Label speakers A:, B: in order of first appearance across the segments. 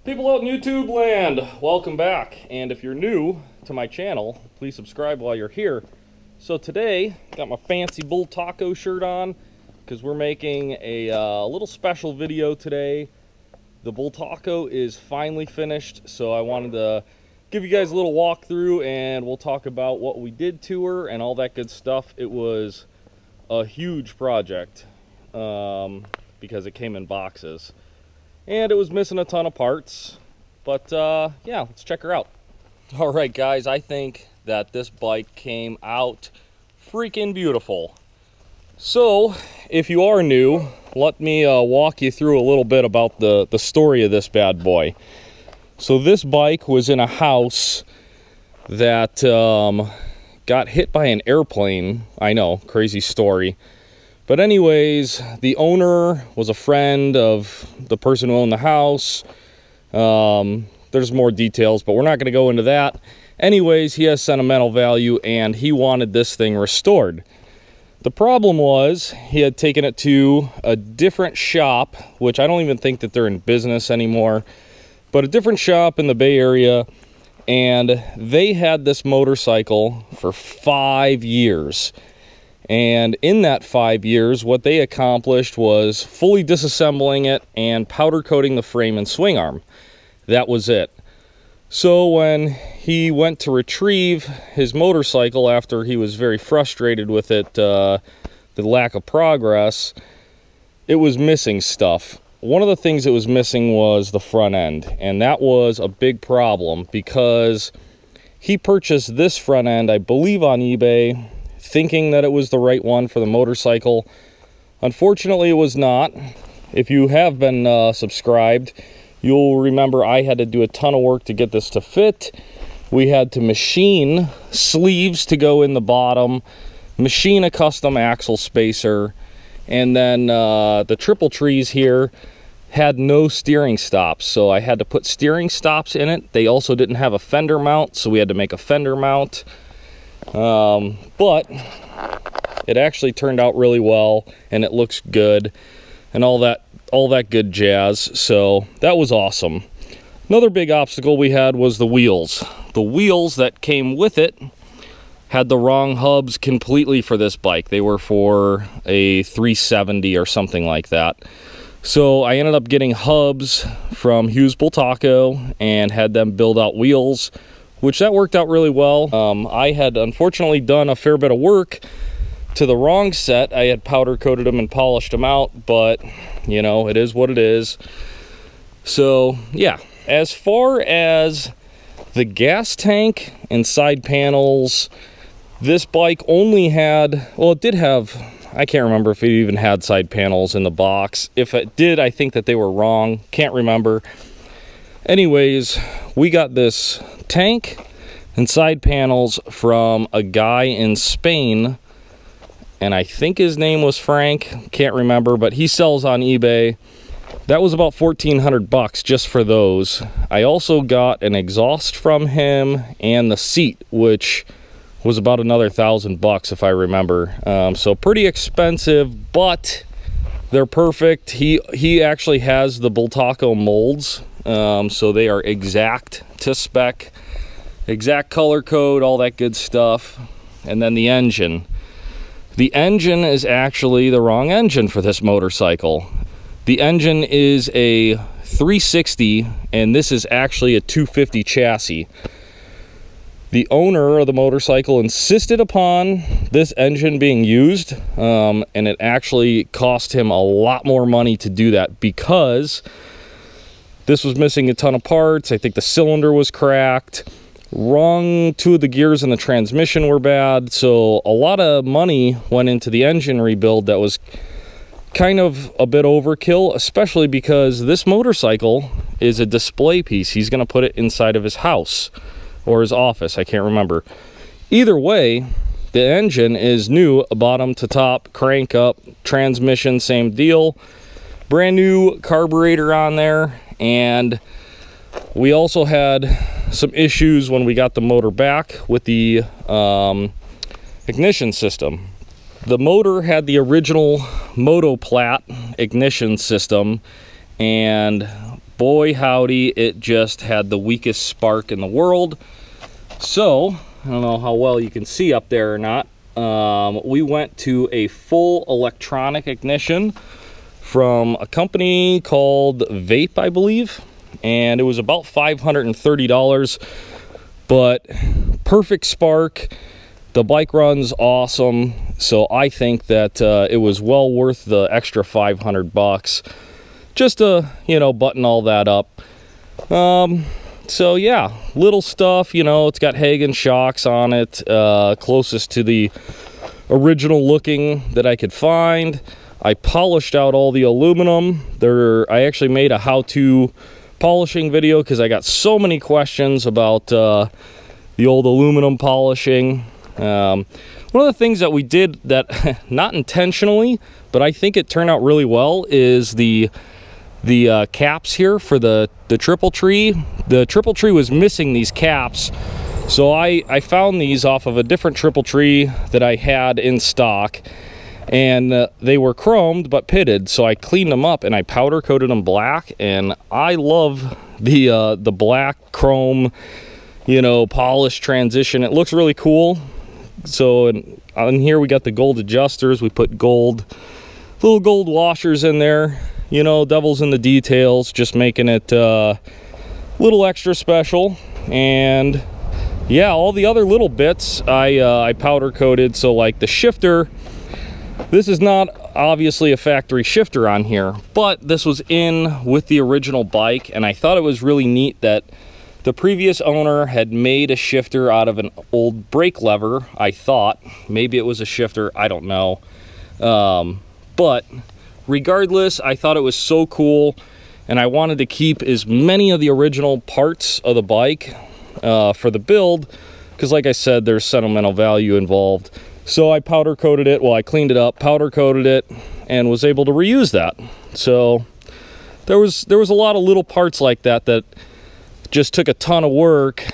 A: People out in YouTube land, welcome back. And if you're new to my channel, please subscribe while you're here. So today, got my fancy Bultaco shirt on because we're making a little special video today. The Bultaco is finally finished, so I wanted to give you guys a little walkthrough and we'll talk about what we did to her and all that good stuff. It was a huge project because it came in boxes. And it was missing a ton of parts, but yeah, let's check her out. All right, guys, I think that this bike came out freaking beautiful. So, if you are new, let me walk you through a little bit about the story of this bad boy. So this bike was in a house that got hit by an airplane. I know, crazy story. But anyways, the owner was a friend of the person who owned the house. There's more details, but we're not going to go into that. Anyways, he has sentimental value, and he wanted this thing restored. The problem was he had taken it to a different shop, which I don't even think that they're in business anymore, but a different shop in the Bay Area, and they had this motorcycle for 5 years. And in that 5 years, what they accomplished was fully disassembling it and powder coating the frame and swing arm. That was it. So when he went to retrieve his motorcycle after he was very frustrated with it, the lack of progress, it was missing stuff. One of the things it was missing was the front end, and that was a big problem because he purchased this front end, I believe, on eBay, thinking that it was the right one for the motorcycle. Unfortunately, it was not. If you have been subscribed, you'll remember I had to do a ton of work to get this to fit. We had to machine sleeves to go in the bottom, machine a custom axle spacer, and then the triple trees here had no steering stops, so I had to put steering stops in it. They also didn't have a fender mount, so we had to make a fender mount. But it actually turned out really well, and it looks good and all that good jazz. So that was awesome. Another big obstacle we had was the wheels. The wheels that came with it had the wrong hubs completely for this bike. They were for a 370 or something like that. So I ended up getting hubs from Hugh's Bultaco and had them build out wheels, which that worked out really well. I had unfortunately done a fair bit of work to the wrong set. I had powder coated them and polished them out, but you know, it is what it is. So yeah, as far as the gas tank and side panels, this bike only had, well, it did have, I can't remember if it even had side panels in the box. If it did, I think that they were wrong. Can't remember. Anyways, we got this tank and side panels from a guy in Spain, and I think his name was Frank. Can't remember, but he sells on eBay. That was about 1,400 bucks just for those. I also got an exhaust from him and the seat, which was about another 1,000 bucks if I remember. So pretty expensive, but they're perfect. He actually has the Bultaco molds, so they are exact to spec, exact color code, all that good stuff. And then the engine. The engine is actually the wrong engine for this motorcycle. The engine is a 360, and this is actually a 250 chassis. The owner of the motorcycle insisted upon this engine being used, and it actually cost him a lot more money to do that because this was missing a ton of parts. I think the cylinder was cracked. Two of the gears in the transmission were bad. So a lot of money went into the engine rebuild that was kind of a bit overkill, especially because this motorcycle is a display piece. He's going to put it inside of his house or his office. I can't remember. Either way, the engine is new, bottom to top, crank up, transmission, same deal. Brand new carburetor on there, and we also had some issues when we got the motor back with the ignition system. The motor had the original Motoplat ignition system, and boy howdy, it just had the weakest spark in the world. So I don't know how well you can see up there or not. We went to a full electronic ignition from a company called Vape, I believe, and it was about $530, but perfect spark. The bike runs awesome, so I think that it was well worth the extra $500 just to, you know, button all that up. So yeah, little stuff, you know, it's got Hagen shocks on it, closest to the original looking that I could find. I polished out all the aluminum. I actually made a how-to polishing video because I got so many questions about the old aluminum polishing. One of the things that we did that, not intentionally, but I think it turned out really well, is the caps here for the triple tree. The triple tree was missing these caps, so I found these off of a different triple tree that I had in stock, and they were chromed but pitted, so I cleaned them up and I powder coated them black, and I love the black chrome, you know, polish transition. It looks really cool. So on here we got the gold adjusters. We put little gold washers in there. You know, devil's in the details, just making it a little extra special. And yeah, all the other little bits I powder coated. So like the shifter, this is not obviously a factory shifter on here, but this was in with the original bike, and I thought it was really neat that the previous owner had made a shifter out of an old brake lever. I thought maybe it was a shifter, I don't know, but regardless, I thought it was so cool, and I wanted to keep as many of the original parts of the bike for the build, because like I said, there's sentimental value involved. So I powder coated it, well, I cleaned it up, powder coated it, and was able to reuse that. So there was a lot of little parts like that that just took a ton of work,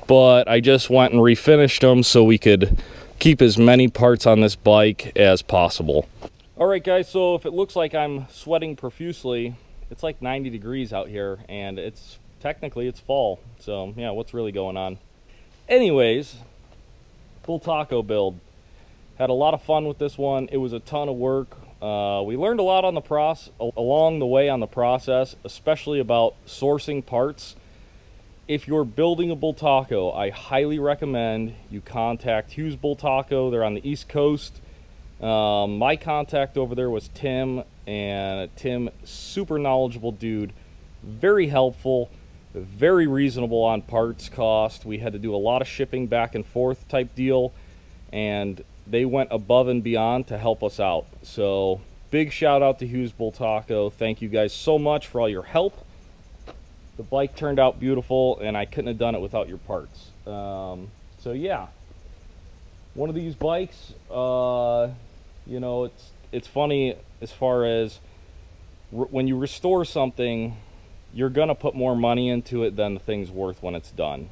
A: but I just went and refinished them so we could keep as many parts on this bike as possible. All right, guys, so if it looks like I'm sweating profusely, it's like 90 degrees out here, and it's fall. So yeah, what's really going on? Anyways, Bultaco build. Had a lot of fun with this one. It was a ton of work. We learned a lot on along the way on the process, especially about sourcing parts. If you're building a Bultaco, I highly recommend you contact Hugh's Bultaco. They're on the East Coast. My contact over there was Tim, and Tim, super knowledgeable dude, very helpful, very reasonable on parts cost. We had to do a lot of shipping back and forth type deal, and they went above and beyond to help us out. So big shout out to Hugh's Bultaco. Thank you guys so much for all your help. The bike turned out beautiful, and I couldn't have done it without your parts. So yeah, one of these bikes, you know, it's funny as far as when you restore something, you're gonna put more money into it than the thing's worth when it's done.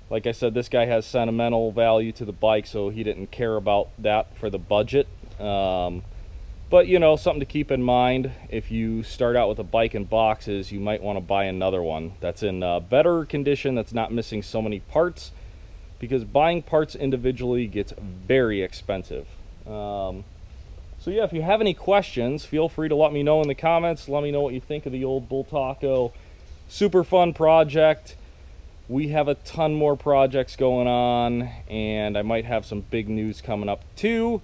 A: Like I said, this guy has sentimental value to the bike, so he didn't care about that for the budget. But, you know, something to keep in mind, if you start out with a bike in boxes, you might want to buy another one that's in better condition, that's not missing so many parts, because buying parts individually gets very expensive. So yeah, if you have any questions, feel free to let me know in the comments. Let me know what you think of the old Bultaco. Super fun project. We have a ton more projects going on, and I might have some big news coming up too.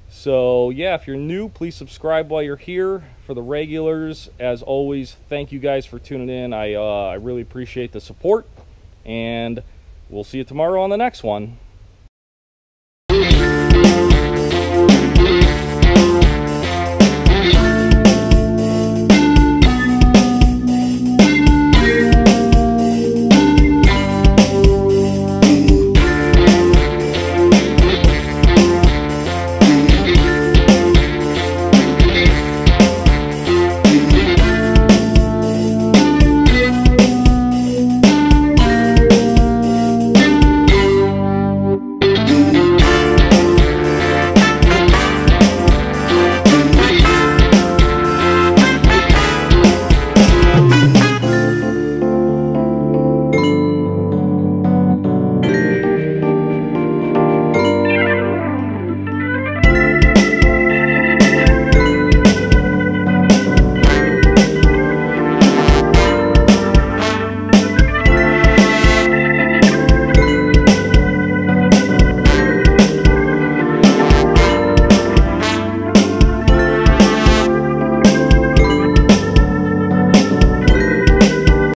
A: So yeah, if you're new, please subscribe while you're here. For the regulars, as always, thank you guys for tuning in. I really appreciate the support, and we'll see you tomorrow on the next one.